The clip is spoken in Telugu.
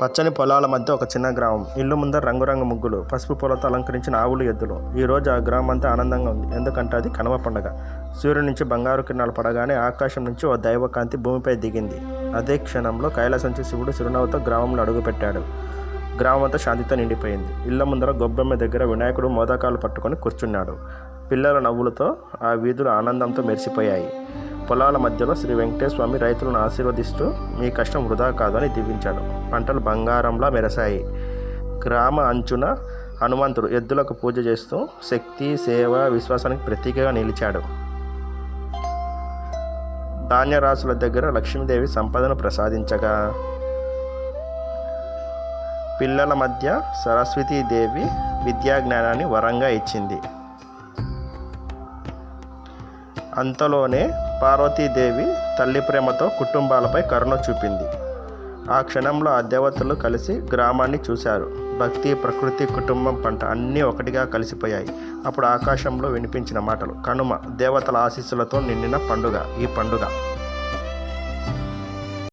పచ్చని పొలాల మధ్య ఒక చిన్న గ్రామం. ఇల్లు ముందర రంగురంగు ముగ్గులు, పసుపు పూలతో అలంకరించిన ఆవులు, ఎద్దులు. ఈరోజు ఆ గ్రామం అంతా ఆనందంగా ఉంది. ఎందుకంటే అది కనుమ పండుగ. సూర్యుడి నుంచి బంగారు కిరణాలు పడగానే ఆకాశం నుంచి ఓ దైవకాంతి భూమిపై దిగింది. అదే క్షణంలో కైలాసం నుంచి శివుడు చిరునవ్వుతో గ్రామంలో అడుగుపెట్టాడు. గ్రామం అంతా శాంతితో నిండిపోయింది. ఇళ్ల ముందర గొబ్బెమ్మ దగ్గర వినాయకుడు మోదకాలు పట్టుకొని కూర్చున్నాడు. పిల్లల నవ్వులతో ఆ వీధులు ఆనందంతో మెరిసిపోయాయి. పొలాల మధ్యలో శ్రీ వెంకటేశ్వర స్వామి రైతులను ఆశీర్వదిస్తూ మీ కష్టం వృధా కాదు అని దీవించాడు. పంటలు బంగారంలా మెరసాయి. గ్రామ అంచున హనుమంతుడు ఎద్దులకు పూజ చేస్తూ శక్తి, సేవ, విశ్వాసానికి ప్రతీకగా నిలిచాడు. ధాన్యరాశుల దగ్గర లక్ష్మీదేవి సంపదను ప్రసాదించగా, పిల్లల మధ్య సరస్వతీదేవి విద్యాజ్ఞానాన్ని వరంగా ఇచ్చింది. అంతలోనే పార్వతీదేవి తల్లి ప్రేమతో కుటుంబాలపై కరుణ చూపింది. ఆ క్షణంలో ఆ దేవతలు కలిసి గ్రామాన్ని చూశారు. భక్తి, ప్రకృతి, కుటుంబం, పంట అన్నీ ఒకటిగా కలిసిపోయాయి. అప్పుడు ఆకాశంలో వినిపించిన మాటలు: కనుమ, దేవతల ఆశీస్సులతో నిండిన పండుగ ఈ పండుగ.